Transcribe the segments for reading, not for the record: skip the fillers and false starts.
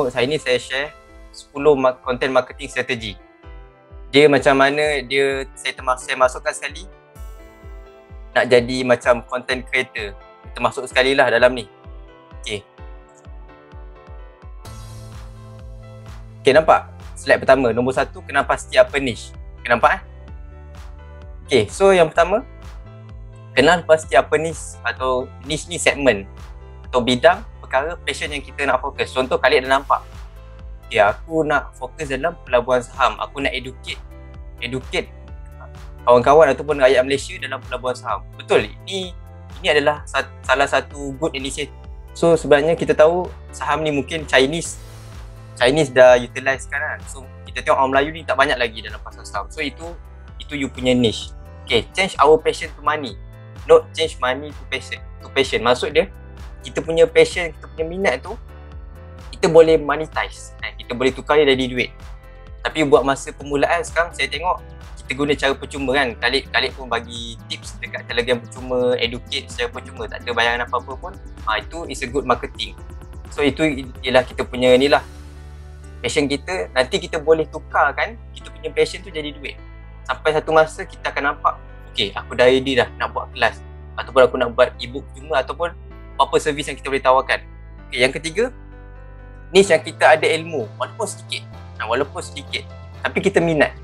So hari ni saya share 10 content marketing strategi. Dia macam mana saya masukkan sekali nak jadi macam content creator. Termasuk sekali lah dalam ni. Okay, nampak? Slide pertama, nombor 1, kenal pasti apa niche. Okay, nampak? Okay, so yang pertama, kenal pasti apa niche atau niche ni segmen atau bidang perkara passion yang kita nak fokus. Contoh kalian dah nampak, okay, aku nak fokus dalam pelabuhan saham. Aku nak educate kawan-kawan ataupun rakyat Malaysia dalam pelabuhan saham. Betul, ini adalah salah satu good initiative. So sebenarnya kita tahu saham ni mungkin Chinese dah utilize kan. So kita tengok orang Melayu ni tak banyak lagi dalam pasar saham. So itu you punya niche. Okay, change our passion to money, not change money to passion. Maksud dia, kita punya passion, kita punya minat tu kita boleh monetize, kita boleh tukar dia jadi duit. Tapi buat masa permulaan sekarang saya tengok kita guna cara percuma kan. Khalid pun bagi tips dekat Telegram percuma, educate secara percuma, tak ada bayaran apa-apa pun. Itu is a good marketing. So itu ialah kita punya ni lah, passion kita. Nanti kita boleh tukarkan kita punya passion tu jadi duit. Sampai satu masa kita akan nampak, okay, aku dah ready dah nak buat kelas, ataupun aku nak buat e-book percuma, ataupun apa servis yang kita boleh tawarkan. Okay, yang ketiga, niche yang kita ada ilmu, walaupun sedikit, tapi kita minat,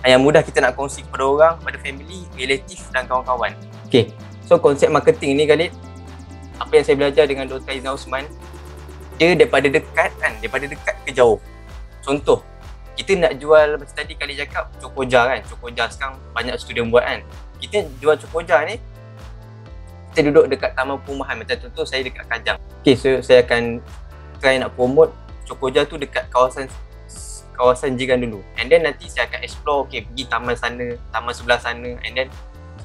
yang mudah kita nak kongsi kepada orang, kepada family, relatif dan kawan-kawan. Okay, so konsep marketing ni Khalid, apa yang saya belajar dengan Dr. Izna Osman, dia daripada dekat ke jauh. Contoh, kita nak jual macam tadi Khalid cakap, Cokoja kan. Cokoja sekarang banyak student buat kan. Kita jual Cokoja ni, kita duduk dekat taman perumahan. Macam contoh saya dekat Kajang. Okay, so saya akan try nak promote Cokoja tu dekat kawasan jiran dulu. And then nanti saya akan explore, okay, pergi taman sana, taman sebelah sana. And then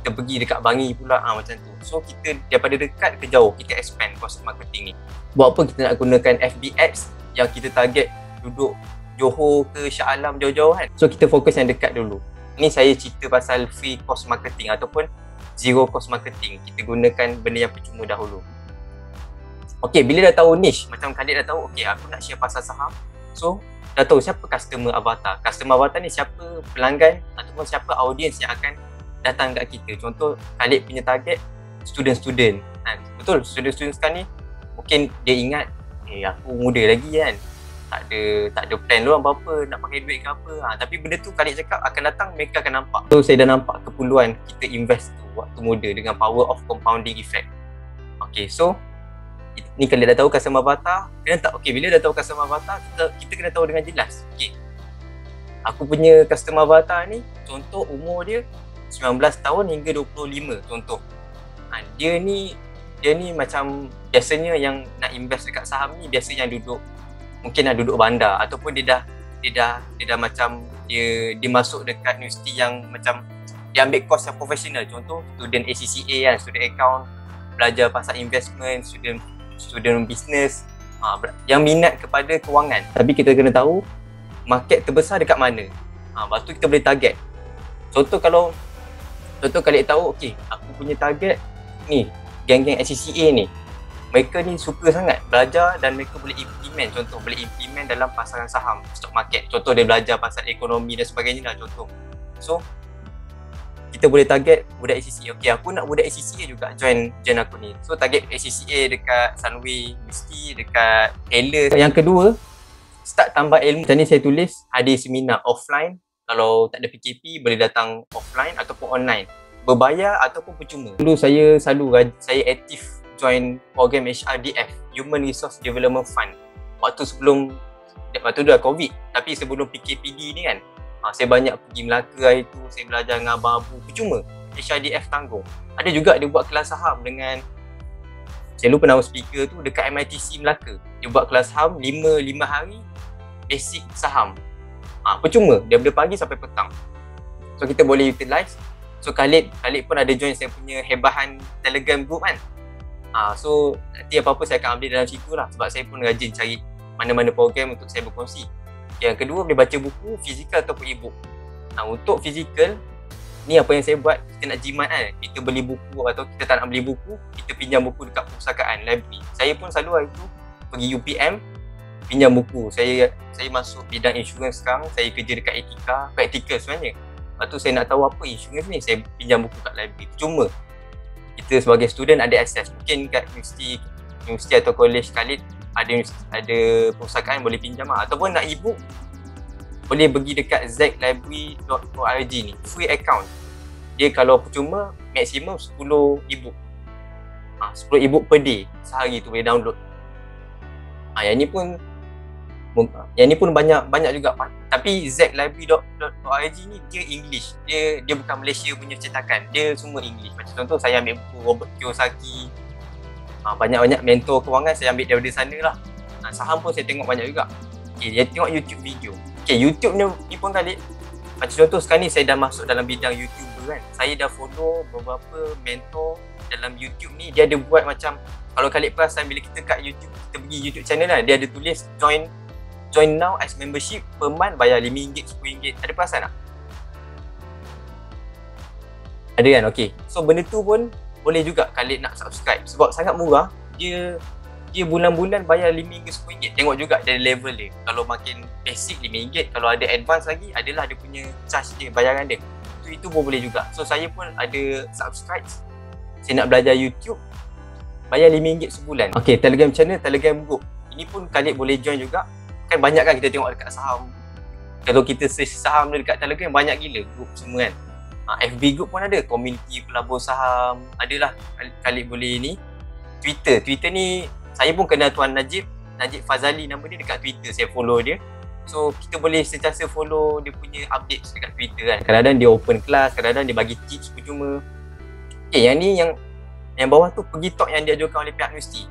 kita pergi dekat Bangi pula, macam tu. So kita daripada dekat ke jauh, kita expand konsep marketing ni. Buat apa kita nak gunakan FB Ads yang kita target duduk Johor ke Shah Alam jauh-jauh kan. So kita fokus yang dekat dulu. Ni saya cerita pasal free cost marketing ataupun zero cost marketing. Kita gunakan benda yang percuma dahulu. Okay, bila dah tahu niche, macam Khalid dah tahu, okay, aku nak share pasal saham. So dah tahu siapa customer avatar. Customer avatar ni siapa pelanggan ataupun siapa audience yang akan datang kat kita. Contoh Khalid punya target student-student kan. Betul, student-student sekarang ni mungkin dia ingat, aku muda lagi kan, tak ada plan diorang apa-apa, nak pakai duit ke apa. Tapi benda tu Khalid cakap akan datang, mereka akan nampak. So saya dah nampak keperluan kita invest tu waktu muda dengan power of compounding effect. Okay, so ni Khalid dah tahu customer avatar. Bila dah tahu customer avatar, kita kena tahu dengan jelas. Okay, aku punya customer avatar ni, contoh umur dia 19 tahun hingga 25 contoh. Dia ni macam biasanya yang nak invest dekat saham ni biasanya yang mungkin nak duduk bandar, ataupun dia dah macam dia masuk dekat universiti yang macam dia ambil course yang profesional. Contoh student ACCA kan, student account, belajar pasal investment, student business, yang minat kepada kewangan. Tapi kita kena tahu market terbesar dekat mana. Lepas tu kita boleh target. Contoh kalian tahu, okay, aku punya target ni geng-geng ACCA ni, mereka ni suka sangat belajar dan mereka boleh implement. Contoh boleh implement dalam pasaran saham, stock market. Contoh dia belajar pasal ekonomi dan sebagainya lah contoh. So kita boleh target budak ACCA. Okay, aku nak budak ACCA juga join aku ni. So target ACCA dekat Sunway, mesti dekat Taylor. Yang kedua, start tambah ilmu. Macam ni saya tulis, ada seminar offline. Kalau tak ada PKP boleh datang offline ataupun online, berbayar ataupun percuma. Dulu saya aktif join program HRDF, Human Resource Development Fund. Waktu tu dah COVID, tapi sebelum PKPD ni kan, saya banyak pergi Melaka hari tu, saya belajar dengan Abang Abu percuma. HRDF tanggung. Ada juga dia buat kelas saham dengan, saya lupa nama speaker tu, dekat MITC Melaka. Dia buat kelas saham 5 hari basic saham. Percuma, dia boleh pagi sampai petang. So kita boleh utilize. So Khalid pun ada join saya punya Hebahan Telegram group kan. So nanti apa-apa saya akan ambil dalam situ lah, sebab saya pun rajin cari mana-mana program untuk saya berkongsi. Yang kedua, boleh baca buku fizikal ataupun e-book. Untuk fizikal ni apa yang saya buat, kita nak jimat kan, kita beli buku atau kita tak nak beli buku, kita pinjam buku dekat perpustakaan, library. Saya pun selalu hari tu pergi UPM, pinjam buku. Saya masuk bidang insurans sekarang, saya kerja dekat Etika, praktikal sebenarnya. Lepas tu saya nak tahu apa insurans ni, saya pinjam buku kat library. Cuma kita sebagai student ada akses. Mungkin kat universiti atau college Khalid ada perpustakaan boleh pinjam lah. Ataupun nak e-book boleh pergi dekat zlibrary.org ni, free account. Dia kalau percuma maksimum 10 e-book. 10 e-book per day, sehari tu boleh download. Yang ni pun banyak juga. Tapi zlibrary.org ni dia English. Dia bukan Malaysia punya cetakan. Dia semua English. Macam contoh saya ambil buku Robert Kiyosaki. Banyak-banyak mentor kewangan saya ambil daripada sana lah. Saham pun saya tengok banyak juga. Dia tengok YouTube video. YouTube ni pun kali. Macam contoh sekarang ni saya dah masuk dalam bidang YouTuber kan. Saya dah follow beberapa mentor dalam YouTube ni. Dia ada buat macam, kalau Khalid perasan bila kita kat YouTube, kita pergi YouTube channel lah, dia ada tulis join now as membership per month, bayar RM5, RM10. Ada perasan tak? Ada kan? Okay. So benda tu pun boleh juga Khalid nak subscribe sebab sangat murah. Dia bulan-bulan bayar RM5, RM10. Tengok juga dari level dia. Kalau makin basic RM5, kalau ada advance lagi adalah dia punya charge dia, bayaran dia. Itu pun boleh juga. So saya pun ada subscribe. Saya nak belajar YouTube, bayar RM5 sebulan. Okay, Telegram channel, Telegram group. Ini pun Khalid boleh join juga. Kan banyak kan kita tengok dekat saham. Kalau kita search saham dekat Telegram, banyak gila group semua kan. FB group pun ada, community pelabur saham. Adalah Khalid boleh ni. Twitter ni saya pun kenal Tuan Najib Fazali, nama dia dekat Twitter. Saya follow dia. So kita boleh sentiasa follow dia punya updates dekat Twitter kan. Kadang-kadang dia open class, kadang-kadang dia bagi tips percuma. Yang ni yang bawah tu pergi talk yang diajukan oleh pihak universiti.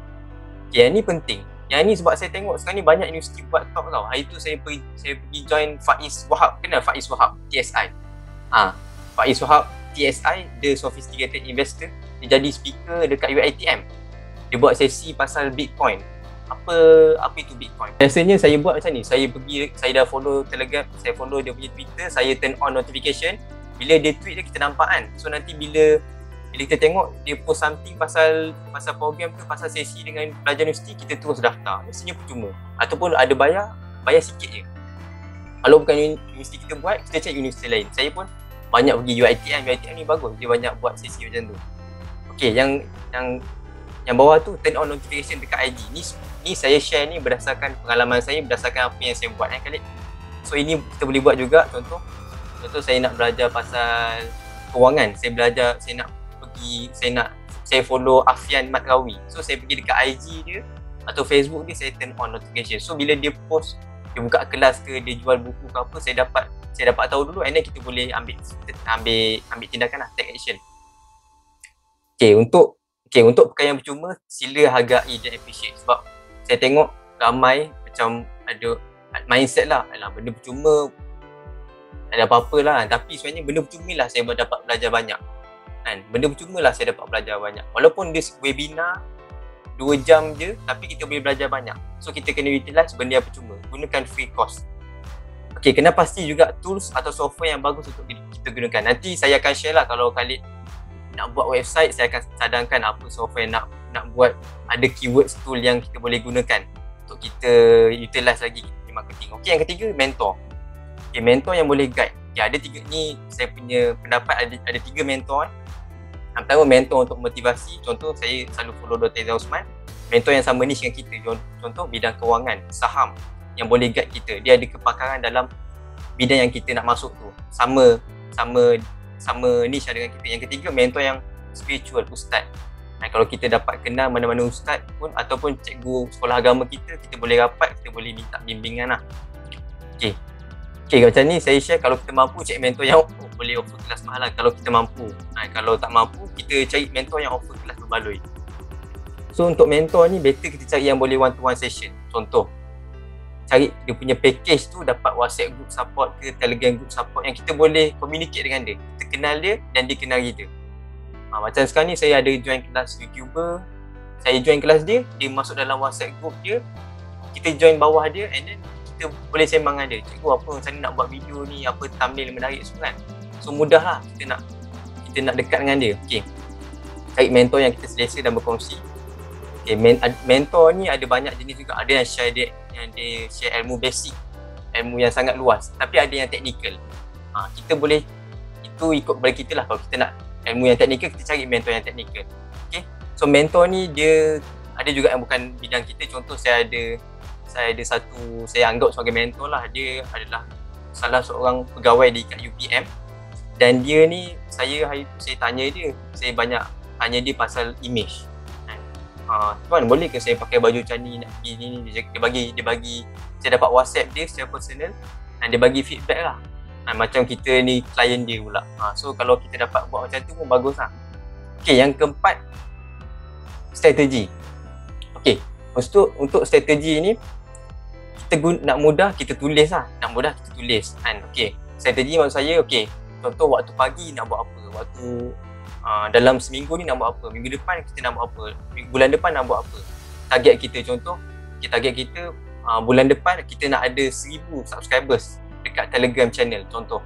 Yang ni penting. Yang ni sebab saya tengok sekarang ni banyak universiti buat talk tau. Hari tu saya pergi join Faiz Wahab. Kenal Faiz Wahab? TSI. Faiz Wahab TSI, The Sophisticated Investor. Dia jadi speaker dekat UiTM. Dia buat sesi pasal Bitcoin. Apa itu Bitcoin? Biasanya saya buat macam ni. Saya dah follow Telegram, saya follow dia punya Twitter, saya turn on notification. Bila dia tweet dia, kita nampak kan. So nanti bila kita tengok dia post something pasal program tu, pasal sesi dengan pelajar universiti, kita terus daftar. Biasanya percuma. Ataupun ada bayar sikit je. Kalau bukan universiti kita buat, kita cek universiti lain. Saya pun banyak pergi UiTM ni bagus. Dia banyak buat sesi macam tu. Okay, yang bawah tu turn on notification dekat IG. Ni saya share ni berdasarkan pengalaman saya, berdasarkan apa yang saya buat Khalid. So ini kita boleh buat juga. Contoh saya nak belajar pasal kewangan. Saya follow Afian Matrawi. So saya pergi dekat IG dia atau Facebook dia, saya turn on notification. So bila dia post, dia buka kelas ke, dia jual buku ke apa, saya dapat tahu dulu, and then kita boleh ambil tindakan lah, take action. Untuk perkara yang percuma, sila hargai dan appreciate. Sebab saya tengok ramai macam ada mindset lah, alah benda percuma, tak ada apa-apa lah. Tapi sebenarnya benda percuma lah saya dapat belajar banyak kan. Benda percuma lah saya dapat belajar banyak. Walaupun dia webinar 2 jam je, tapi kita boleh belajar banyak. So kita kena utilize benda yang percuma. Gunakan free course. Okay, kena pasti juga tools atau software yang bagus untuk kita gunakan. Nanti saya akan share lah kalau Khalid nak buat website, saya akan cadangkan apa software nak buat. Ada keywords tool yang kita boleh gunakan untuk kita utilize lagi di marketing. Okay, yang ketiga, mentor. Okay, mentor yang boleh guide. Okay, ada 3 ni, saya punya pendapat ada 3 mentor. Yang pertama, mentor untuk motivasi. Contoh, saya selalu follow Dr. Izzah Osman. Mentor yang sama niche dengan kita. Contoh, bidang kewangan, saham yang boleh guide kita. Dia ada kepakaran dalam bidang yang kita nak masuk tu. Sama niche dengan kita. Yang ketiga, mentor yang spiritual, ustaz. Kalau kita dapat kenal mana-mana ustaz pun ataupun cikgu sekolah agama kita boleh rapat, kita boleh minta bimbingan lah. Okay, macam ni saya share. Kalau kita mampu, cari mentor yang boleh offer kelas mahal lah. Kalau kita mampu. Kalau tak mampu, kita cari mentor yang offer kelas berbaloi. So untuk mentor ni, better kita cari yang boleh one-to-one session. Contoh, cari dia punya package tu, dapat WhatsApp group support ke, Telegram group support yang kita boleh communicate dengan dia. Kita kenal dia dan dia kenal kita. Macam sekarang ni saya ada join kelas YouTuber. Saya join kelas dia, dia masuk dalam WhatsApp group dia. Kita join bawah dia, and then kita boleh sembang dengan dia. Cikgu, apa macam ni nak buat video ni, apa thumbnail menarik semua kan. So mudah lah kita nak dekat dengan dia. Okay, cari mentor yang kita selesa dan berkongsi. Mentor ni ada banyak jenis juga. Ada yang dia share ilmu basic, ilmu yang sangat luas, tapi ada yang teknikal. Kita boleh, itu ikut kepada kita lah. Kalau kita nak ilmu yang teknikal, kita cari mentor yang teknikal. Okay? So mentor ni dia ada juga yang bukan bidang kita. Contoh saya ada satu, saya anggap sebagai mentor lah. Dia adalah salah seorang pegawai di kat UPM, dan dia ni, saya tanya dia, saya banyak tanya dia pasal image. Tuan, boleh ke saya pakai baju macam ni, nak pergi ni? Dia bagi saya dapat WhatsApp dia secara personal, dan dia bagi feedback lah. Macam kita ni klien dia pula. So kalau kita dapat buat macam tu pun bagus lah. Okay, yang keempat, strategi. Okay, untuk strategi ni, kita nak mudah, kita tulis lah. Nak mudah, kita tulis kan. Okay, strategi maksud saya, okay, contoh waktu pagi nak buat apa, waktu dalam seminggu ni nak buat apa, minggu depan kita nak buat apa, bulan depan nak buat apa. Target kita, contoh target kita bulan depan kita nak ada 1000 subscribers dekat Telegram channel contoh,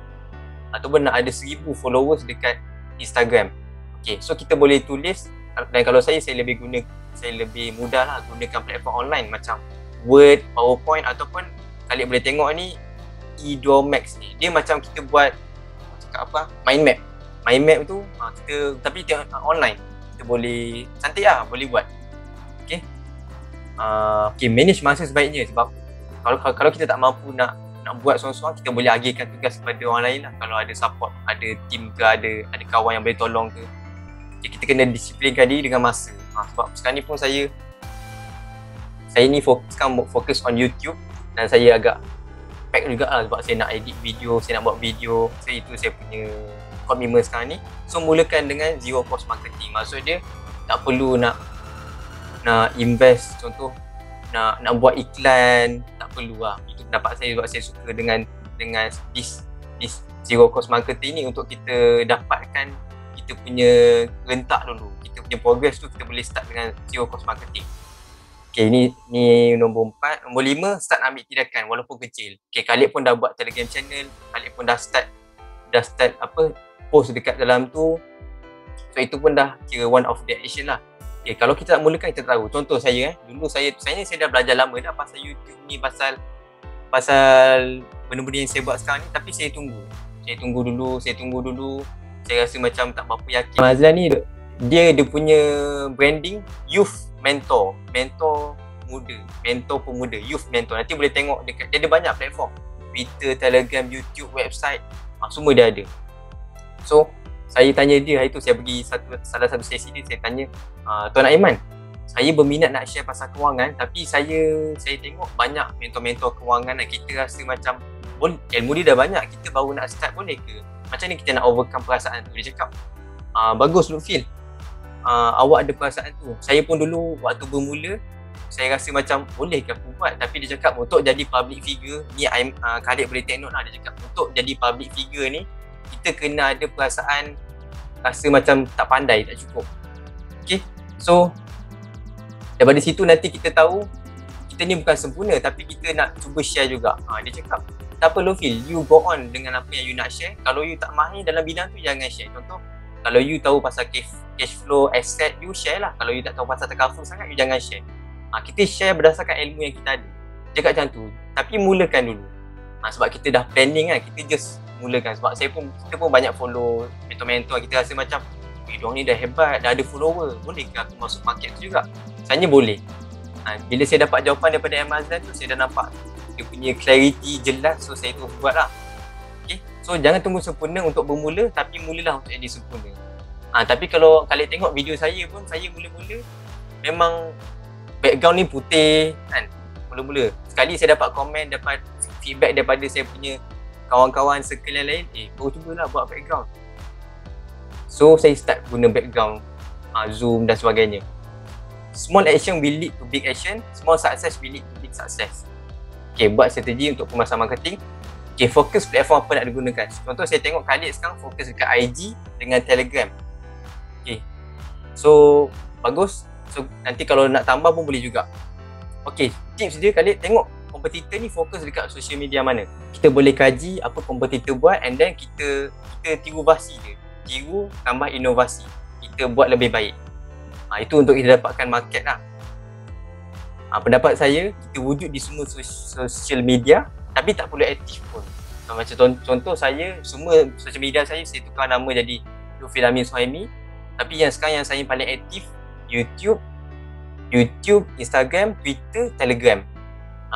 ataupun nak ada 1000 followers dekat Instagram. Okay, so kita boleh tulis. Dan kalau saya lebih mudah lah gunakan platform online macam Word, PowerPoint, ataupun kalian boleh tengok ni E2 Max ni. Dia macam kita buat mind map tu kita, tapi tengok online. Kita boleh cantik lah, boleh buat. Okay, manage masa sebaiknya. Sebab kalau kita tak mampu nak buat seorang-seorang, kita boleh agihkan tugas kepada orang lain lah. Kalau ada support, ada team ke, ada kawan yang boleh tolong ke. Okay, kita kena disiplinkan diri dengan masa. Sebab sekarang ni pun saya ni fokus on YouTube, dan saya agak pack juga lah sebab saya nak edit video, saya nak buat video. So itu saya punya komitmen sekarang ni. So mulakan dengan zero cost marketing. Maksud dia tak perlu nak invest, contoh nak buat iklan, tak perlu lah. Itu pendapat saya sebab saya suka dengan this zero cost marketing ni, untuk kita dapatkan kita punya rentak dulu, kita punya progress tu kita boleh start dengan zero cost marketing. Okay, ni nombor 4. Nombor 5, start ambil tindakan walaupun kecil. Okay, Khalid pun dah buat Telegram channel, Khalid pun dah start post dekat dalam tu. So itu pun dah kira one of the action lah. Okay, kalau kita tak mulakan, kita tahu. Contoh saya dulu saya dah belajar lama dah pasal YouTube ni, pasal benda-benda yang saya buat sekarang ni, tapi saya tunggu dulu. Saya rasa macam tak berapa yakin. Mazlan ni dia punya branding youth mentor muda, mentor pemuda, youth mentor. Nanti boleh tengok dekat, dia ada banyak platform, Twitter, Telegram, YouTube, website, semua dia ada. So saya tanya dia hari tu, saya pergi salah satu sesi dia, saya tanya, Tuan Aiman, saya berminat nak share pasal kewangan, tapi saya tengok banyak mentor-mentor kewangan dan kita rasa macam ilmu dia dah banyak, kita baru nak start, boleh ke? Macam ni kita nak overcome perasaan tu? Dia cakap, bagus Lutfil, awak ada perasaan tu. Saya pun dulu waktu bermula, saya rasa macam boleh ke aku buat, tapi dia cakap untuk jadi public figure ni, Khalid boleh take note lah. Dia cakap untuk jadi public figure ni, kita kena ada perasaan rasa macam tak pandai, tak cukup. Okay, so daripada situ nanti kita tahu kita ni bukan sempurna, tapi kita nak cuba share juga. Dia cakap, tak apa Lutfil, you go on dengan apa yang you nak share. Kalau you tak mahir dalam bidang tu, jangan share. Contoh, kalau you tahu pasal cash flow, asset, you share lah. Kalau you tak tahu pasal takaful sangat, you jangan share. Kita share berdasarkan ilmu yang kita ada. Cakap macam tu. Tapi mulakan dulu. Sebab kita dah planning kan, kita just mulakan. Sebab kita pun banyak follow mentor-mentor. Kita rasa macam, diorang ni dah hebat, dah ada follower. Boleh ke aku masuk market tu juga? Sebenarnya boleh. Bila saya dapat jawapan daripada Amazon tu, saya dah nampak dia punya clarity jelas. So saya terus buat lah. Okay? So jangan tunggu sempurna untuk bermula, tapi mulalah untuk jadi sempurna. Tapi kalau kalian tengok video saya pun, saya mula-mula memang background ni putih kan. Mula-mula sekali saya dapat komen, dapat feedback daripada saya punya kawan-kawan circle yang lain, baru cubalah buat background. So saya start guna background, Zoom dan sebagainya. Small action will lead to big action, small success will lead to big success. Okay, buat strategi untuk pemasaran marketing. Okay, fokus platform apa nak digunakan. Contoh saya tengok Khalid sekarang fokus dekat IG dengan Telegram. Okay, so bagus. So nanti kalau nak tambah pun boleh juga. Okay, tips dia Khalid, tengok kompetitor ni fokus dekat social media mana. Kita boleh kaji apa kompetitor buat, and then kita tiru versi dia. Tiru tambah inovasi, kita buat lebih baik. Itu untuk kita dapatkan market lah. Pendapat saya, kita wujud di semua social media tapi tak perlu aktif pun. Macam contoh saya, semua social media saya tukar nama jadi Lutfi Amin Suhaimi. Tapi yang sekarang yang saya paling aktif, YouTube, Instagram, Twitter, Telegram.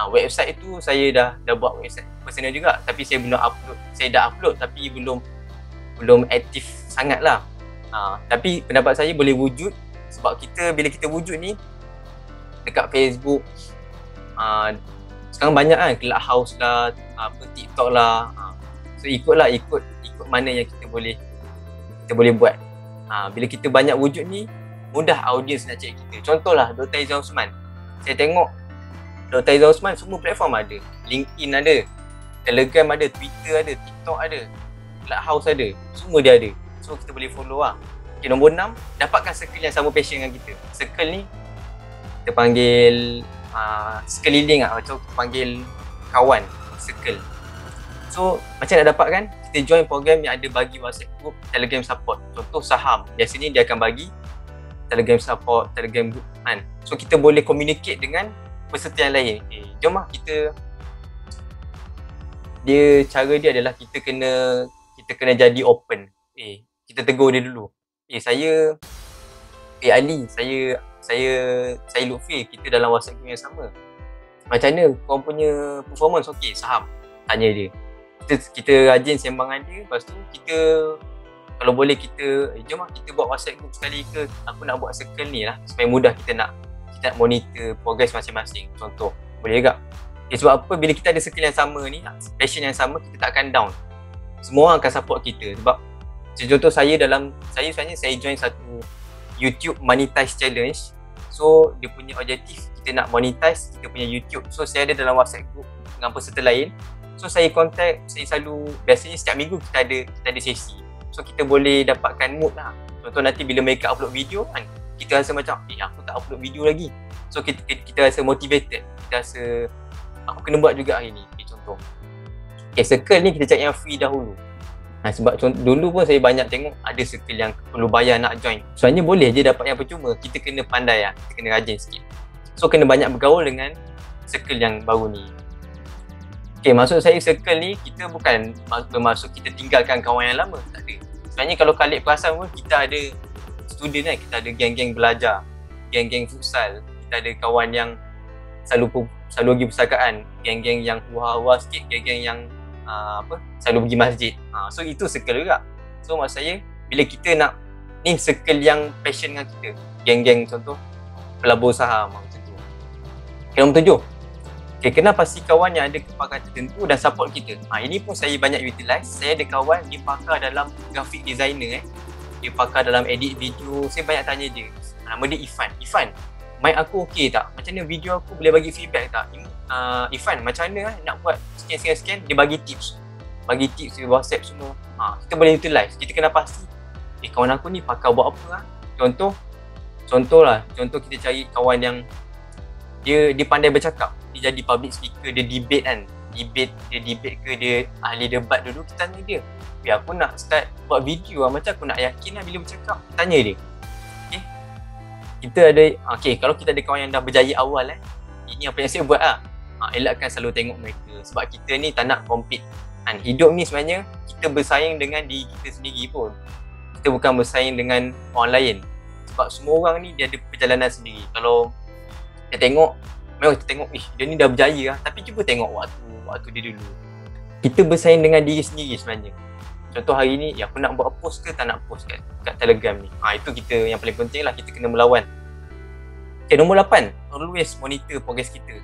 Website itu saya dah buat website personal juga, tapi saya belum upload. Saya dah upload tapi belum aktif sangat lah. Tapi pendapat saya boleh wujud, sebab bila kita wujud ni dekat Facebook, sekarang banyak kan, Clubhouse lah, TikTok lah. So ikut mana yang kita boleh buat. Bila kita banyak wujud ni, mudah audiens nak cari kita. Contohlah Dr. Aizan Osman. Saya tengok Dr. Aizan Osman semua platform ada. LinkedIn ada, Telegram ada, Twitter ada, TikTok ada, Clubhouse ada. Semua dia ada. So kita boleh follow lah. Okay, nombor 6, dapatkan circle yang sama passion dengan kita. Circle ni kita panggil sekeliling lah, macam kita panggil kawan, circle. So macam nak dapatkan, kita join program yang ada bagi WhatsApp group, Telegram support. Contoh saham, biasanya dia akan bagi Telegram support, Telegram group kan. So kita boleh communicate dengan peserta yang lain. Jom lah cara dia adalah kita kena jadi open. Kita tegur dia dulu. Saya Ali, saya Lutfi, kita dalam WhatsApp group yang sama. Macam mana korang punya performance? Okey, saham. Tanya dia. Kita rajin sembang dengan dia. Lepas tu kita, kalau boleh jom lah kita buat WhatsApp group sekali ke. Aku nak buat circle ni lah, supaya mudah kita nak monitor progress masing-masing. Contoh, boleh juga. Sebab apa? Bila kita ada circle yang sama ni, passion yang sama, kita tak akan down. Semua orang akan support kita. Sebab contoh saya sebenarnya saya join satu YouTube Monetize Challenge. So dia punya objektif, kita nak monetize kita punya YouTube. So saya ada dalam WhatsApp group dengan peserta lain. So saya biasanya setiap minggu kita ada sesi. So kita boleh dapatkan mood lah. Contoh nanti bila mereka upload video kan, kita rasa macam aku tak upload video lagi. So kita rasa motivated. Kita rasa aku kena buat juga hari ni. Contoh circle ni kita cari yang free dahulu. Sebab dulu pun saya banyak tengok ada circle yang perlu bayar nak join. Sebenarnya boleh je dapat yang percuma. Kita kena pandai lah, kita kena rajin sikit. So kena banyak bergaul dengan circle yang baru ni. Maksud saya circle ni, kita bukan bermaksud kita tinggalkan kawan yang lama. Tak ada. Sebenarnya kalau kalian perasan pun, kita ada student kan, kita ada geng-geng belajar, geng-geng futsal, kita ada kawan yang selalu pergi perpustakaan, geng-geng yang hua-hua sikit, geng-geng yang selalu pergi masjid. So itu circle juga. So maksud saya, bila kita nak ni circle yang passion dengan kita, geng-geng contoh pelabur saham macam tu. Nombor 7, kena pasti kawan yang ada kepakaran tertentu dan support kita. Ini pun saya banyak utilize. Saya ada kawan dia pakar dalam graphic designer dia pakar dalam edit video. Saya banyak tanya dia. Nama dia Ifan, mic aku okey tak? Macam mana video aku, boleh bagi feedback tak? Ifan, macam mana nak buat scan. Dia bagi tips di WhatsApp semua. Kita boleh utilize. Kita kena pasti kawan aku ni pakar buat apa lah. Contoh kita cari kawan yang dia pandai bercakap. Dia jadi public speaker, dia debate kan. Dia debate ke, dia ahli debat dulu, kita tanya dia. Aku nak start buat video lah, macam aku nak yakin lah bila bercakap. Tanya dia. Kita ada, kalau kita ada kawan yang dah berjaya awal ini apa yang saya buat lah. Elakkan selalu tengok mereka. Sebab kita ni tak nak compete. Hidup ni sebenarnya kita bersaing dengan diri kita sendiri pun. Kita bukan bersaing dengan orang lain. Sebab semua orang ni dia ada perjalanan sendiri. Kalau memang kita tengok, dia ni dah berjaya lah. Tapi cuba tengok waktu dia dulu. Kita bersaing dengan diri sendiri sebenarnya. Contoh hari ni, aku nak buat post ke tak nak post kat Telegram ni. Itu kita yang paling penting lah, kita kena melawan. Nombor 8, always monitor progress kita.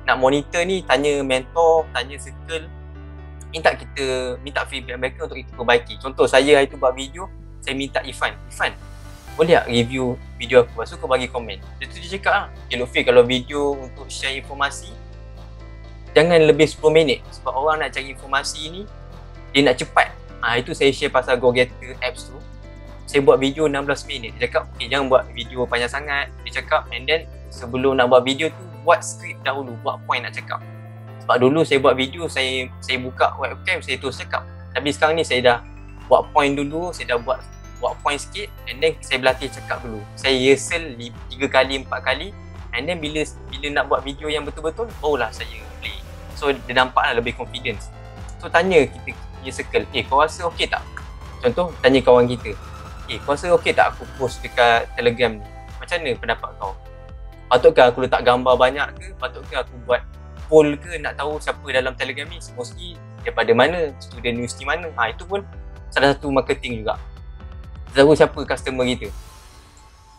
Nak monitor ni, tanya mentor, tanya circle. Minta feedback mereka untuk kita perbaiki. Contoh saya hari tu buat video, saya minta Ifan, boleh tak review video aku? Lepas tu kau bagi komen. Dia cakap lah, Lutfi, kalau video untuk share informasi, jangan lebih 10 minit. Sebab orang nak cari informasi ni, dia nak cepat. Itu saya share pasal GoGetter apps tu. Saya buat video 16 minit. Dia cakap, jangan buat video panjang sangat. Dia cakap, and then sebelum nak buat video tu, buat skrip dahulu, buat point nak cakap. Sebab dulu saya buat video, saya buka webcam, saya terus cakap. Tapi sekarang ni saya dah buat point dulu, saya dah buat point sikit, and then saya berlatih cakap dulu. Saya rehearsal 3 kali, 4 kali, and And then bila nak buat video yang betul-betul, barulah saya play. So dia nampaklah lebih confidence. So tanya kita punya circle, kau rasa okey tak? Contoh, tanya kawan kita, kau rasa okey tak aku post dekat Telegram ni? Macam mana pendapat kau? Patutkah aku letak gambar banyak ke? Patutkah aku buat poll ke nak tahu siapa dalam Telegram ni? Mostly daripada mana? Student universiti mana? Itu pun salah satu marketing juga. Tahu siapa customer kita.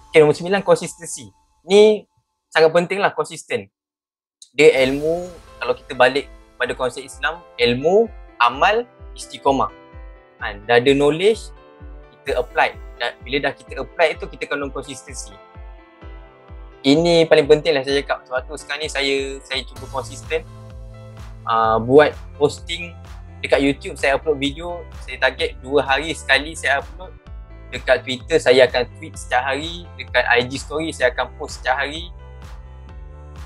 Okay, nombor 9, consistency. Ni sangat penting lah, konsisten. Dia ilmu, kalau kita balik pada konsep Islam, ilmu, amal, istiqomah. Dah ada knowledge, kita apply. Bila dah kita apply itu, kita kena konsistensi. Ini paling penting lah saya cakap. Sebab tu sekarang ni saya cuba konsisten. Buat posting dekat YouTube, saya upload video, saya target 2 hari sekali saya upload. Dekat Twitter saya akan tweet setiap hari, dekat IG story saya akan post setiap hari.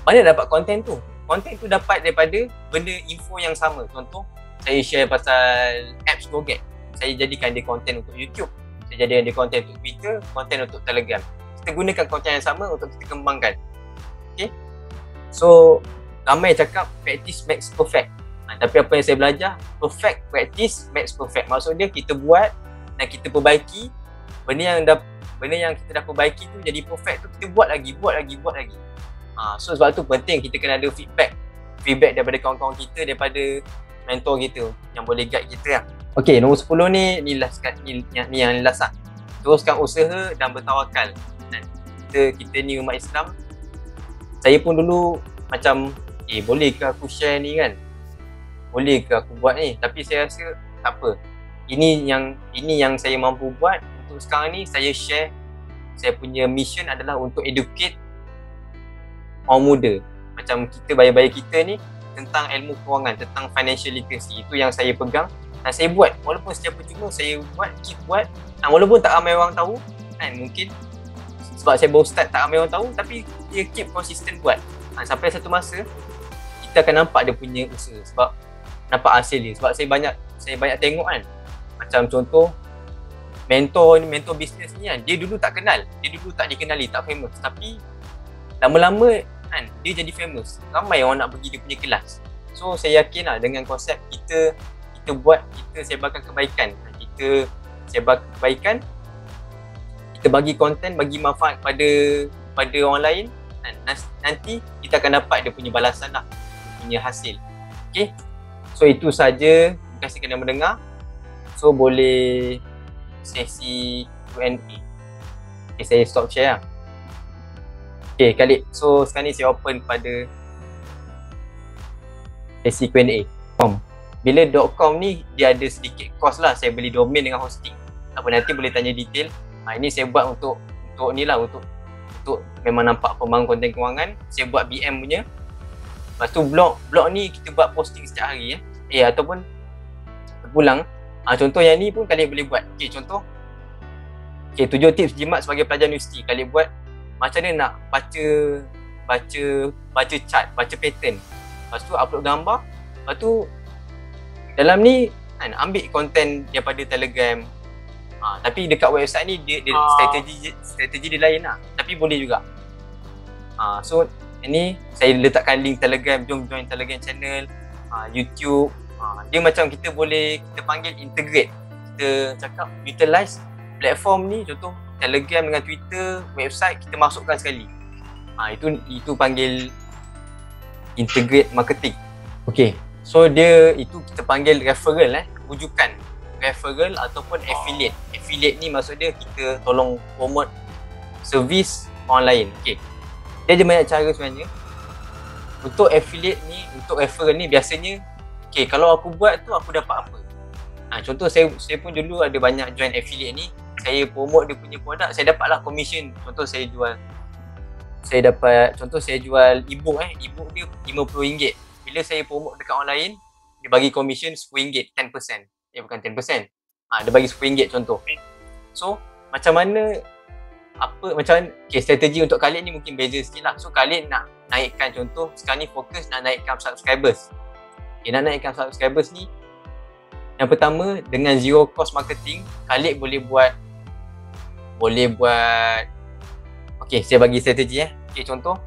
Mana dapat konten tu? Konten tu dapat daripada benda info yang sama. Contoh, saya share pasal apps GoGet. Saya jadikan dia konten untuk YouTube. Saya jadikan dia konten untuk Twitter, konten untuk Telegram. Kita gunakan konten yang sama untuk kita kembangkan. Okay? So, ramai cakap practice makes perfect. Tapi apa yang saya belajar, perfect practice makes perfect. Maksud dia kita buat dan kita perbaiki. Benda yang kita dah perbaiki tu jadi perfect tu, kita buat lagi. So sebab tu penting kita kena ada feedback daripada kawan-kawan kita, daripada mentor kita yang boleh guide kita lah. Okay, nombor 10 ni yang last lah. Teruskan usaha dan bertawakal. Kita ni umat Islam. Saya pun dulu macam, boleh ke aku share ni kan? Boleh ke aku buat ni? Tapi saya rasa tak apa. Ini yang saya mampu buat. Untuk sekarang ni saya share, saya punya mission adalah untuk educate orang muda. Macam kita, bayar-bayar kita ni, tentang ilmu kewangan, tentang financial literacy. Itu yang saya pegang dan saya buat. Walaupun secara percuma saya keep buat. Walaupun tak ramai orang tahu kan, mungkin sebab saya baru start tak ramai orang tahu, tapi dia keep consistent buat. Sampai satu masa kita akan nampak dia punya usaha, sebab nampak hasil dia. Sebab saya banyak tengok kan. Macam contoh mentor bisnes ni kan, dia dulu tak kenal, dia dulu tak dikenali, tak famous, tapi lama-lama kan dia jadi famous. Ramai orang nak pergi dia punya kelas. So saya yakin lah dengan konsep kita buat, kita sebarkan kebaikan, kita sebarkan kebaikan, kita bagi konten, bagi manfaat pada orang lain, kan? Nanti kita akan dapat dia punya balasan lah, dia punya hasil. Okay, so itu saja. Terima kasih kerana mendengar. So boleh sesi Q&A. Okay, saya stop share lah. Okay, Khalid. So sekarang ni saya open pada sesi Q&A. Bila .com ni dia ada sedikit cost lah. Saya beli domain dengan hosting. Apa nanti boleh tanya detail. Ini saya buat untuk ni lah, untuk memang nampak pembangun konten kewangan. Saya buat BM punya. Lepas tu blog ni kita buat posting setiap hari ataupun terpulang. Contoh yang ni pun kalian boleh buat. Okay, contoh. Okay, 7 tips jimat sebagai pelajar universiti. Kalian buat macam mana nak baca chart, baca pattern. Lepas tu upload gambar. Lepas tu dalam ni kan, ambil konten daripada Telegram. Tapi dekat website ni dia strategi dia lain lah. Tapi boleh juga. So ini saya letakkan link Telegram. Jom join Telegram channel, YouTube. Dia macam kita panggil integrate. Kita cakap utilize platform ni, contoh Telegram dengan Twitter, website kita masukkan sekali. Itu panggil integrate marketing. Okay, so dia itu kita panggil referral, rujukan referral ataupun affiliate. Affiliate ni maksud dia kita tolong promote servis orang lain. Okay, dia ada banyak cara sebenarnya. Untuk affiliate ni, untuk referral ni biasanya, okay, kalau aku buat tu aku dapat apa? Contoh saya pun dulu ada banyak join affiliate ni. Saya promote dia punya produk, saya dapatlah commission. Contoh saya jual e-book e-book dia RM50. Bila saya promote dekat orang lain, dia bagi commission RM10, 10%. Bukan 10%. Dia bagi RM10 contoh. So, macam mana strategi untuk kalian ni mungkin beza sikit lah. So, kalian nak naikkan, contoh sekarang ni fokus nak naikkan subscribers. Nak naikkan subscribers ni, yang pertama dengan zero cost marketing, kalian boleh buat okay, saya bagi strategi. Okay, contoh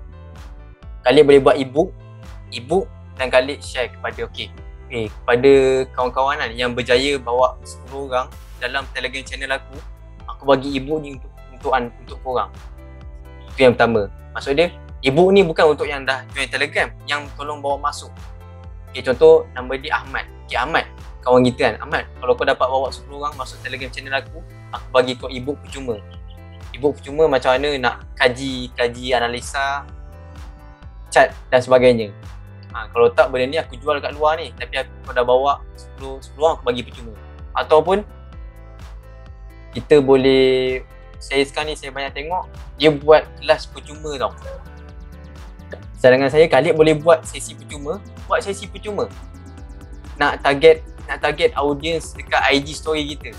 Khalid boleh buat ebook dan Khalid share kepada kepada kawan-kawan kan yang berjaya bawa 10 orang dalam Telegram channel aku bagi ebook ni untuk korang. Itu yang pertama. Maksud dia, ebook ni bukan untuk yang dah join Telegram, yang tolong bawa masuk. Contoh nama dia Ahmad. Ahmad, kawan kita kan. Ahmad, kalau kau dapat bawa 10 orang masuk Telegram channel aku bagi kau ebook percuma. Ebook percuma macam mana nak kaji analisa chart dan sebagainya. Kalau tak benda ni aku jual kat luar ni, tapi kau dah bawa 10 orang aku bagi percuma. Ataupun kita boleh, sekarang ni saya banyak tengok dia buat kelas percuma tau. Sarangan saya, Khalid boleh buat sesi percuma. Nak target audience dekat IG story kita.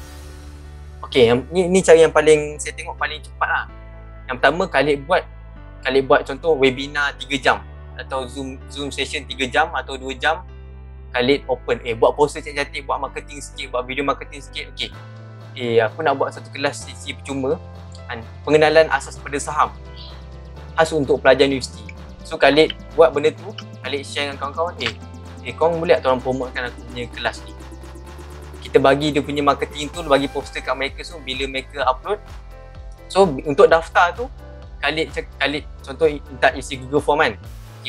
Ni cara yang paling saya tengok paling cepat lah. Yang pertama, Khalid buat contoh webinar 3 jam atau Zoom session 3 jam atau 2 jam. Khalid open, buat poster cantik-cantik, buat marketing sikit, buat video marketing sikit. Aku nak buat satu kelas sesi percuma pengenalan asas pada saham khas untuk pelajar universiti. So Khalid buat benda tu, Khalid share dengan kawan-kawan, korang boleh tak tolong promotekan aku punya kelas ni. Kita bagi dia punya marketing tu, bagi poster kat mereka. So bila mereka upload, so untuk daftar tu Khalid contoh minta isi Google Form kan.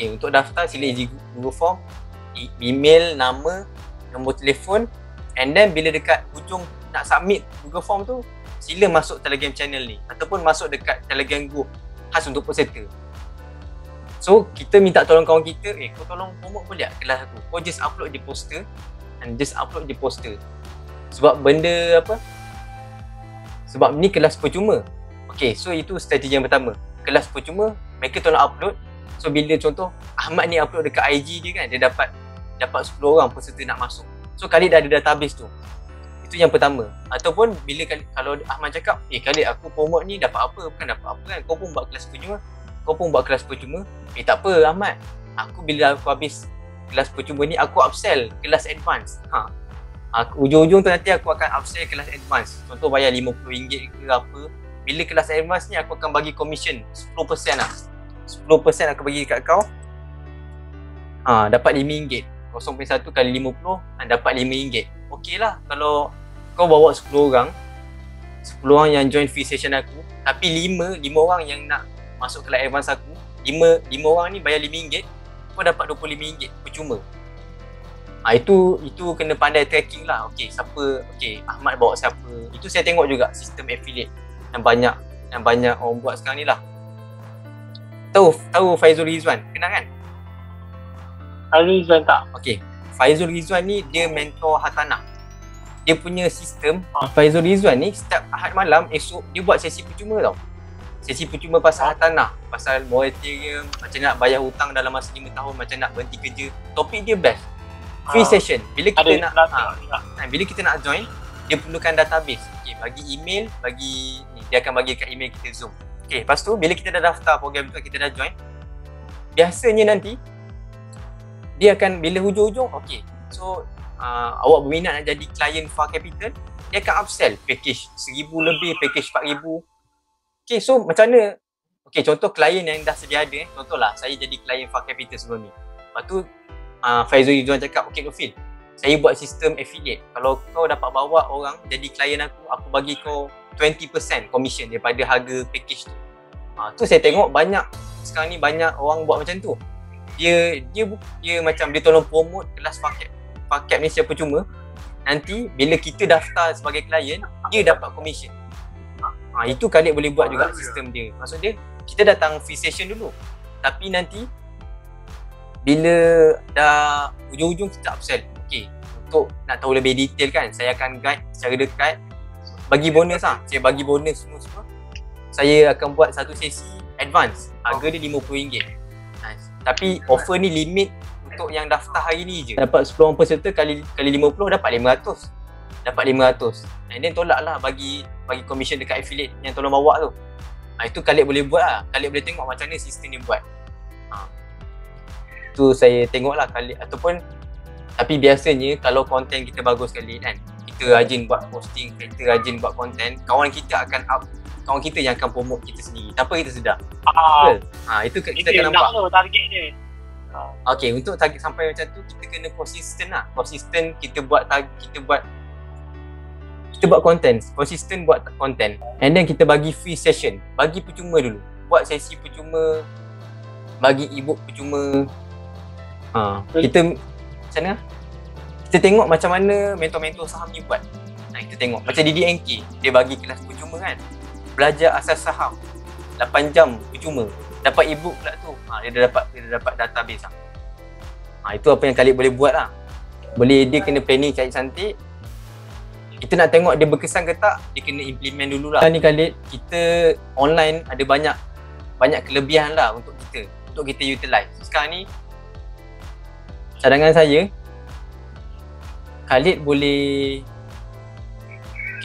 Untuk daftar sila isi Google Form, email, nama, nombor telefon, and then bila dekat hujung nak submit Google Form tu, sila masuk Telegram channel ni ataupun masuk dekat Telegram group khas untuk peserta. So kita minta tolong kawan kita, kau tolong promote boleh tak kelas aku? Kau just upload je poster. Sebab benda apa? Sebab ni kelas percuma. So itu strategi yang pertama. Kelas percuma, mereka tolong upload. So bila contoh Ahmad ni upload dekat IG dia kan, dia dapat 10 orang peserta nak masuk. So Khalid dah ada database tu. Itu yang pertama. Ataupun bila kalau Ahmad cakap, Khalid aku promote ni dapat apa? Bukan dapat apa kan? Kau pun buat kelas percuma. Tak apa Ahmad. Bila aku habis kelas percuma ni, aku upsell kelas advance. Ujung-ujung tu nanti aku akan upsell kelas advance. Contoh bayar RM50 ke apa. Bila kelas advance ni aku akan bagi commission 10% lah. 10% aku bagi kat kau. Dapat RM5. 0.1 kali 50 dapat RM5. Okey lah kalau kau bawa 10 orang yang join free session aku, tapi 5 orang yang nak masuk kelas advance aku, 5 orang ni bayar RM5, kau dapat RM25 percuma. Itu kena pandai tracking lah. Ahmad bawa siapa. Itu saya tengok juga sistem affiliate yang banyak orang buat sekarang ni lah. Tahu Faizul Rizwan, kenal kan? Faizul Rizwan tak? Faizul Rizwan ni dia mentor Hartanah. Dia punya sistem, Faizul Rizwan ni setiap Ahad malam esok dia buat sesi percuma tau. Sesi percuma pasal Hartanah, pasal moratorium, macam nak bayar hutang dalam masa 5 tahun, macam nak berhenti kerja. Topik dia best. Free session. Bila kita nak join, dia perlukan database. Bagi email, dia akan bagi kat email kita Zoom. Lepas tu bila kita dah daftar program tu, kita dah join, biasanya nanti dia akan bila hujung-hujung, so awak berminat nak jadi klien Far Capital, dia akan upsell package 1,000 lebih, package 4,000. So macam mana? Contoh klien yang dah sedia ada, contohlah saya jadi klien Far Capital sebelum ni. Lepas tu Faizul Rizwan cakap, Nofil, saya buat sistem affiliate. Kalau kau dapat bawa orang jadi klien aku bagi kau 20% commission daripada harga package tu. Tu saya tengok sekarang ni banyak orang buat macam tu. Dia macam dia tolong promote kelas paket ni secara percuma. Nanti bila kita daftar sebagai klien, dia dapat commission. Itu Khalid boleh buat juga sistem dia. Maksud dia, kita datang free session dulu. Tapi nanti bila dah ujung-ujung kita upsell. Untuk nak tahu lebih detail kan, saya akan guide secara dekat. Bagi bonus saya bagi bonus semua. Saya akan buat satu sesi advance. Harga dia RM50. Tapi offer ni limit untuk yang daftar hari ni je. Dapat 10 orang peserta kali 50 dapat 500. And then tolak lah bagi commission dekat affiliate yang tolong bawa tu. Itu Khalid boleh buat lah. Khalid boleh tengok macam mana sistem dia buat. Itu saya tengok lah Khalid. Tapi biasanya kalau konten kita bagus sekali kan, kita rajin buat posting, kita rajin buat konten, kawan kita akan kawan kita yang akan promote kita sendiri tanpa kita sedar. Ah, Betul? Itu kita itu akan yang nampak. nak tu target dia. Okay, untuk target sampai macam tu kita kena konsisten lah. Konsisten kita buat konten, konsisten buat konten. And then kita bagi free session, bagi percuma dulu. Buat sesi percuma, bagi ebook percuma. Kita macam mana? Kita tengok macam mana mentor-mentor saham ni buat. Kita tengok macam DDNK, dia bagi kelas percuma kan. Belajar asas saham 8 jam percuma. Dapat ebook pula tu. Dia dah dapat database lah. Itu apa yang Khalid boleh buat lah. Dia kena planning cantik-cantik. Kita nak tengok dia berkesan ke tak, dia kena implement dulu lah. Ni Khalid, kita online ada banyak kelebihan lah untuk kita utilize. Sekarang ni cadangan saya, Khalid boleh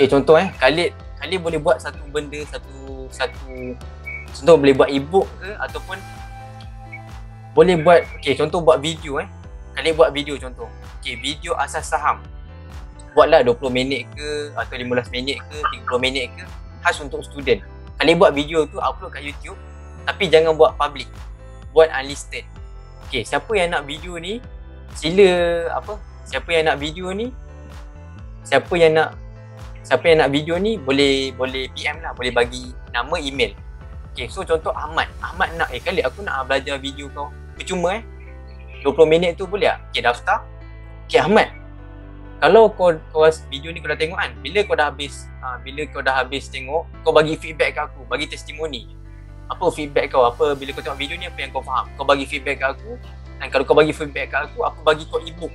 contoh Khalid boleh buat satu benda, satu contoh boleh buat ebook ke, ataupun boleh buat contoh buat video Khalid buat video contoh. Video asas saham. Buatlah 20 minit ke atau 15 minit ke 30 minit ke, khas untuk student. Khalid buat video tu upload kat YouTube, tapi jangan buat public. Buat unlisted. Siapa yang nak video ni, sila siapa yang nak video ni, siapa yang nak video ni boleh PM lah, boleh bagi nama, email. So contoh Ahmad nak Khalid aku nak belajar video kau percuma 20 minit tu boleh tak? Daftar. Ahmad, kalau kau video ni kau dah tengok kan, bila kau dah habis tengok, kau bagi feedback kat aku, bagi testimoni. Apa feedback kau? Bila kau tengok video ni, apa yang kau faham? Kau bagi feedback kat aku, dan kalau kau bagi feedback kat aku bagi kau ebook.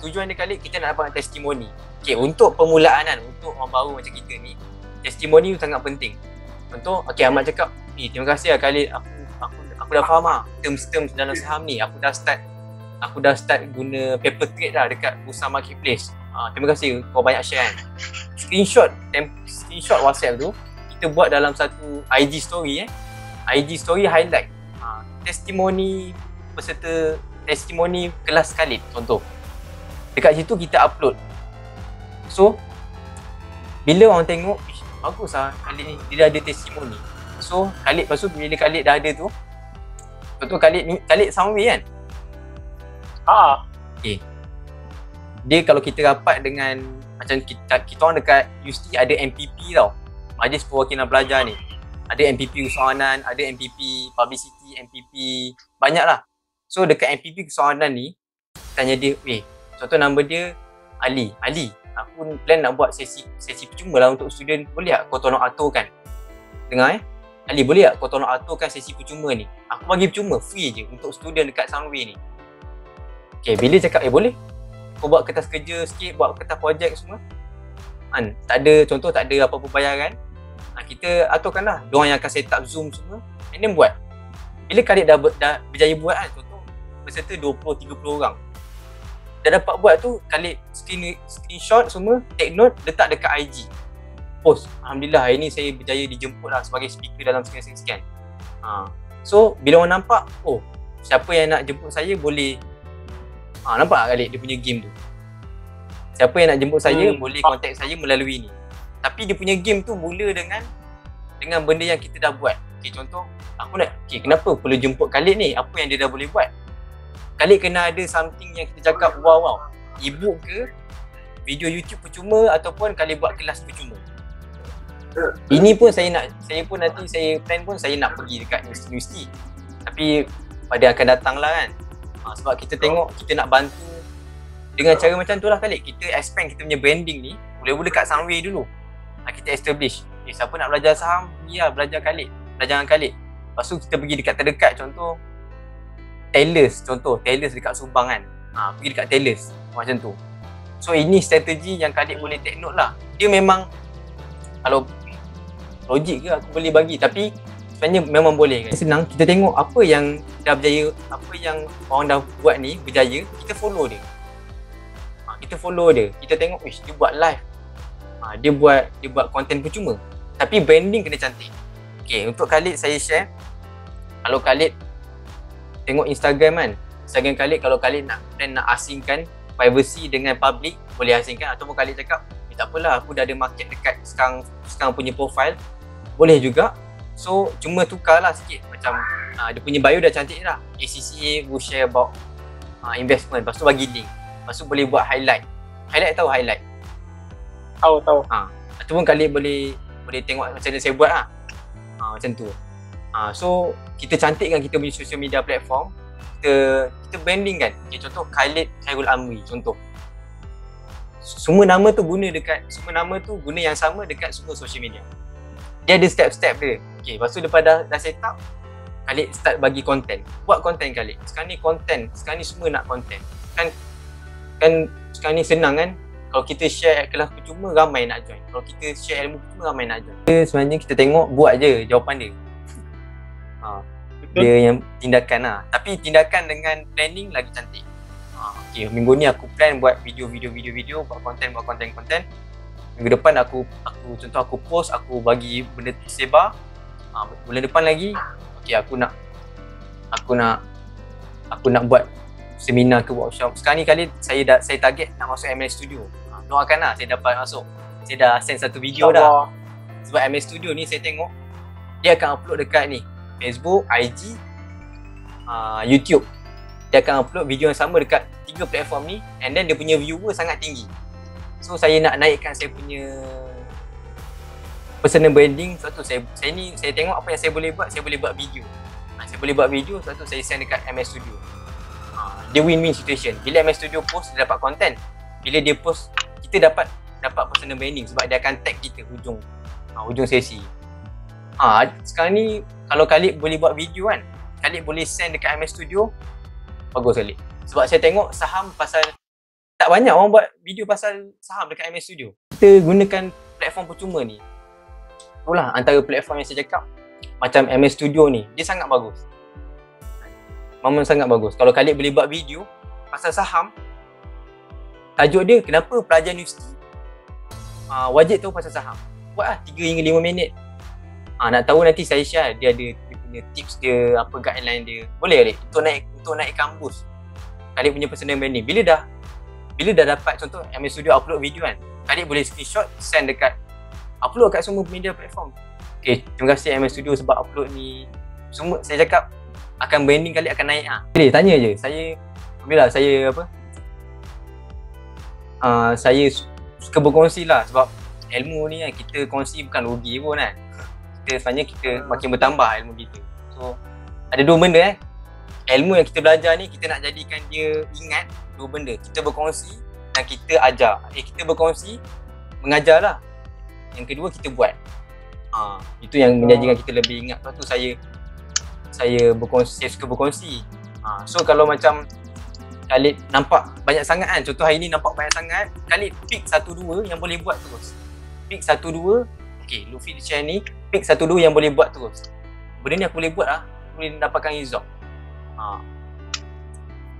Tujuan dia kali kita nak dapat testimoni. Untuk permulaan kan, untuk orang baru macam kita ni, testimoni tu sangat penting. Contoh, Ahmad cakap, terima kasih lah Khalid, aku dah faham lah terms dalam saham ni. Aku dah start guna paper trade lah dekat Bursa Marketplace. Terima kasih kau banyak share kan. Screenshot WhatsApp tu kita buat dalam satu IG story IG story highlight testimoni peserta, testimoni kelas Khalid contoh. Dekat situ kita upload. So bila orang tengok, bagus lah Khalid ni, dia dah ada testimoni. So Khalid, lepas tu bila Khalid dah ada tu, contoh Khalid Soundway kan. Dia kalau kita rapat dengan macam kita orang dekat UST ada MPP tau, Majlis Perwakilan Pelajar ni. Ada MPP Usahawanan, ada MPP Publicity, MPP banyak lah. So dekat MPP Usahawanan ni, tanya dia, contoh nama dia Ali, aku plan nak buat sesi percuma lah untuk student, boleh tak kau tolong aturkan? Dengar Ali, boleh tak kau tolong aturkan sesi percuma ni? Aku bagi percuma, free je untuk student dekat Soundway ni. Bila cakap boleh, kau buat kertas kerja sikit, buat kertas projek semua tak ada apa-apa bayaran, kita aturkan lah. Diorang yang akan set up Zoom semua, and then buat. Bila Khalid dah berjaya buat contoh peserta 20-30 orang dah dapat buat tu, Khalid screenshot semua, take note, letak dekat IG, post, Alhamdulillah hari ni saya berjaya dijemput lah sebagai speaker dalam sekian-sekian. So bila orang nampak, siapa yang nak jemput saya boleh, nampak tak Khalid dia punya game tu, siapa yang nak jemput saya boleh contact saya melalui ni. Tapi dia punya game tu mula dengan benda yang kita dah buat. Contoh aku nak, kenapa perlu jemput Khalid ni, apa yang dia dah boleh buat. Khalid kena ada something yang kita cakap wow, ebook ke, video YouTube percuma, ataupun Khalid buat kelas percuma. Ini pun nanti saya plan pun saya nak pergi dekat universiti. Tapi pada akan datang lah kan. Sebab kita tengok kita nak bantu dengan cara macam tu lah Khalid. Kita expand kita punya branding ni, mula-mula kat Soundway dulu. Kita establish, siapa nak belajar saham, pergi lah belajar dengan Khalid. Lepas tu kita pergi dekat terdekat, contoh Tailors dekat Subang kan. Pergi dekat Tailors macam tu. So ini strategi yang Khalid boleh take note lah. Dia memang, kalau logik ke aku boleh bagi, tapi sebenarnya memang boleh kan. Senang, kita tengok apa yang dah berjaya, apa yang orang dah buat ni berjaya, kita follow dia. Kita tengok, dia buat live, dia buat konten percuma, tapi branding kena cantik. Untuk Khalid saya share, kalau Khalid tengok Instagram kan, Instagram Khalid, kalau Khalid nak asingkan privacy dengan public, boleh asingkan. Ataupun Khalid cakap, tak apalah, aku dah ada market dekat sekarang punya profile, boleh juga. So cuma tukarlah sikit, macam dia punya bio dah cantik dah, ACCA will share about investment, lepas tu bagi link, lepas tu boleh buat highlight. Tahu highlight? Tahu. Ataupun kali boleh tengok macam mana saya buat lah. Macam tu. So kita cantikkan kita punya social media platform, kita branding kan. Okay, contoh Khalid Khairul Amri contoh. Semua nama tu guna yang sama dekat semua social media. Dia ada step-step dia. Okay, lepas tu lepas dah set up, Khalid start bagi konten. Buat konten Khalid. Sekarang ni konten, sekarang ni semua nak konten. Kan sekarang ni senang kan. Kalau kita share kelas percuma, ramai nak join. Kalau kita share ilmu percuma, ramai nak join. Sebenarnya kita tengok, buat je jawapan dia. Dia yang tindakan lah. Tapi tindakan dengan planning lagi cantik. Okay, minggu ni aku plan buat video, buat konten. Minggu depan aku post, aku bagi benda tersebar. Bulan depan lagi, okay, aku nak buat seminar ke workshop. Sekarang ni kali saya target nak masuk ML Studio. Doakanlah saya dapat masuk. Saya dah send satu video dah. Sebab ML Studio ni saya tengok dia akan upload dekat ni Facebook, IG, YouTube. Dia akan upload video yang sama dekat 3 platform ni, and then dia punya viewer sangat tinggi. So saya nak naikkan saya punya personal branding. Sebab tu saya tengok apa yang saya boleh buat. Saya boleh buat video. Sebab tu saya send dekat MS Studio. Dia win-win situation. Bila MS Studio post, dia dapat content. Bila dia post, kita dapat personal branding sebab dia akan tag kita hujung sesi. Sekarang ni kalau Khalid boleh buat video kan, Khalid boleh send dekat MS Studio, bagus Khalid. Sebab saya tengok saham pasal, tak banyak orang buat video pasal saham dekat MS Studio. Kita gunakan platform percuma ni. Itulah antara platform yang saya cakap, macam MS Studio ni, dia sangat bagus. Memang sangat bagus. Kalau Khalid boleh buat video pasal saham, tajuk dia, kenapa pelajar universiti wajib tahu pasal saham. Buat lah 3 hingga 5 minit. Nak tahu nanti saya share, dia punya tips dia, apa guideline dia. Boleh Khalid untuk naik kampus. Khalid punya personal branding. Bila dah dapat, contoh MS Studio upload video kan, Khalid boleh screenshot, send upload kat semua media platform. Okay, terima kasih MS Studio sebab upload ni. Semua saya cakap akan branding Khalid akan naik. Boleh tanya je. Saya suka berkongsi lah, sebab ilmu ni kan, kita kongsi bukan rugi pun kan. Sebenarnya kita makin bertambah ilmu kita. So ada 2 benda ilmu yang kita belajar ni, kita nak jadikan dia ingat 2 benda. Kita berkongsi dan kita ajar. Kita berkongsi, mengajar lah. Yang kedua kita buat. Itu yang menjadikan kita lebih ingat. Lepas tu saya suka berkongsi. So kalau macam Khalid nampak banyak sangat kan, contoh hari ni nampak banyak sangat, Khalid pick 1-2 yang boleh buat terus. Pick 1-2, okay, Luffy share ni, pick 1-2 yang boleh buat terus. Benda ni aku boleh buat lah, aku boleh dapatkan result.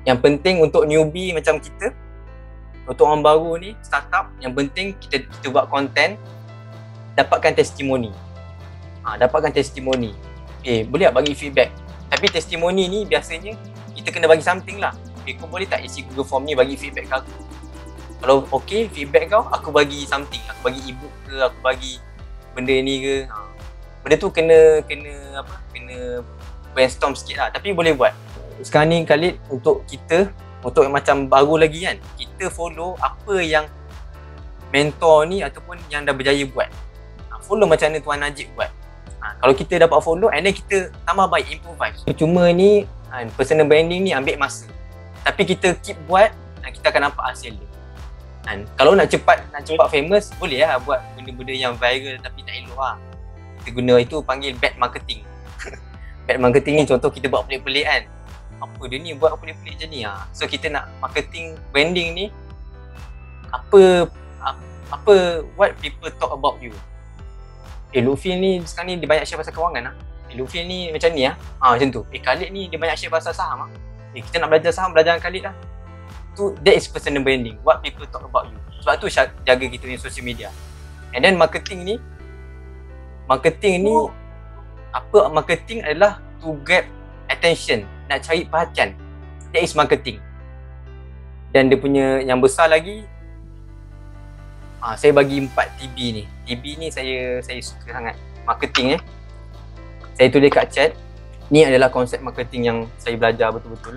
Yang penting untuk newbie macam kita, untuk orang baru ni, startup, yang penting kita buat konten, dapatkan testimoni. Boleh tak bagi feedback? Tapi testimoni ni biasanya kita kena bagi something lah. Kau boleh tak isi Google Form ni bagi feedback ke aku? Kalau okay feedback kau, aku bagi something. Aku bagi ebook ke, aku bagi benda ni ke. Benda tu kena brainstorm sikit lah. Tapi boleh buat. Sekarang ni Khalid, untuk yang macam baru lagi kan, kita follow apa yang mentor ni ataupun yang dah berjaya buat. Follow macam mana Tuan Najib buat. Kalau kita dapat follow, and then kita tambah baik, improvise. Cuma ni, personal branding ni ambil masa. Tapi kita keep buat dan kita akan nampak hasil dia. Kalau nak cepat famous, boleh lah buat benda-benda yang viral tapi tak elok lah. Kita guna itu panggil bad marketing. Bad marketing ni contoh kita buat pelik-pelik kan. Apa dia ni buat pelik-pelik macam ni lah. So kita nak marketing branding ni, what people talk about you. Luffy ni sekarang ni dia banyak share pasal kewangan lah. Luffy ni macam ni lah. Macam tu. Khalid ni dia banyak share pasal saham lah. Kita nak belajar saham, belajar Khalid lah. That is personal branding. What people talk about you. Sebab tu jaga kita punya social media. And then marketing ni marketing adalah to grab attention, nak cari perhatian. That is marketing. Dan dia punya yang besar lagi, Saya bagi 4 TB ni. TB ni saya suka sangat. Marketing saya tulis kat chat. Ni adalah konsep marketing yang saya belajar betul-betul.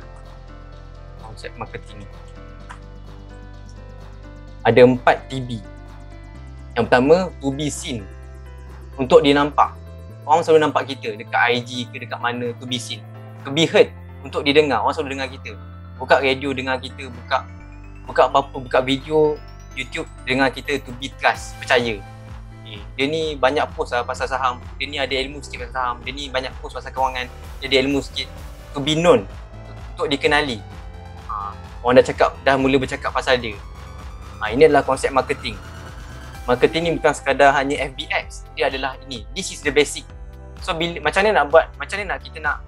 Konsep marketing ni. Ada 4 TB. Yang pertama, to be seen. Untuk dia nampak. Orang selalu nampak kita dekat IG ke dekat mana, to be seen. To be heard. Untuk didengar. Orang selalu dengar kita. Buka radio dengar kita, buka apa-apa, buka video YouTube dengar kita, to be trust, percaya. Dia ni banyak post lah pasal saham. Dia ni ada ilmu sikit pasal saham. Dia ni banyak post pasal kewangan. Dia ada ilmu sikit. To be known. Untuk dikenali. Orang dah mula bercakap pasal dia. Ini adalah konsep marketing. Marketing ni bukan sekadar hanya FBX. Dia adalah ini. This is the basic. So macam mana nak buat, macam mana kita nak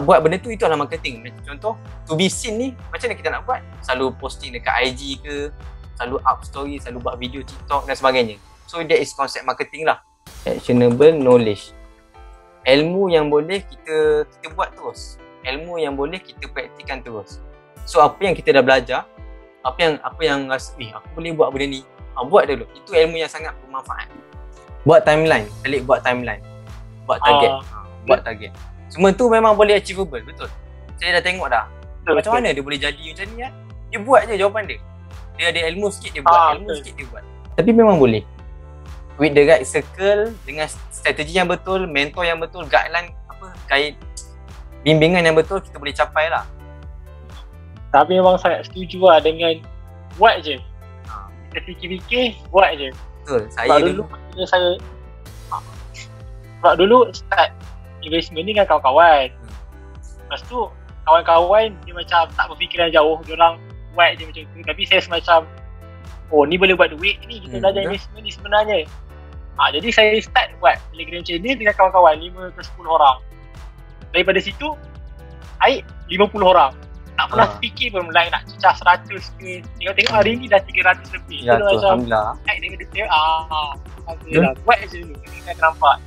buat benda tu, itu adalah marketing. Contoh, to be seen ni, macam mana kita nak buat? Selalu posting dekat IG ke, selalu up story, selalu buat video TikTok dan sebagainya. So that is konsep marketing lah. Actionable knowledge. Ilmu yang boleh kita buat terus. Ilmu yang boleh kita praktikan terus. So apa yang kita dah belajar, apa yang rasa, aku boleh buat benda ni, buat dulu. Itu ilmu yang sangat bermanfaat. Buat timeline, buat timeline. Buat target. Buat target. Semua tu memang boleh achievable, betul. Saya dah tengok dah. Macam mana dia boleh jadi macam ni Dia buat je jawapan dia. Dia ada ilmu sikit dia buat, sikit dia buat. Tapi memang boleh. With the right circle, dengan strategi yang betul, mentor yang betul, guideline bimbingan yang betul, kita boleh capai lah. Tapi memang sangat setuju lah dengan buat je. Kita fikir-fikir, buat je. Betul. Sebab dulu start investment ni dengan kawan-kawan. Lepas tu kawan-kawan dia macam tak berfikiran jauh, dia orang buat je macam tu. Tapi saya semacam, ni boleh buat duit ni, kita belajar investment ni sebenarnya. Jadi saya start buat Telegram channel dengan kawan-kawan 5 ke 10 orang. Daripada situ naik 50 orang. Tak pernah fikir pun mulai nak cecah 100 ke. Tengok-tengok hari ni dah 300 lebih. Ya tu, Alhamdulillah. Naik dengan detail. Alhamdulillah. Buat je dulu, kita akan nampak.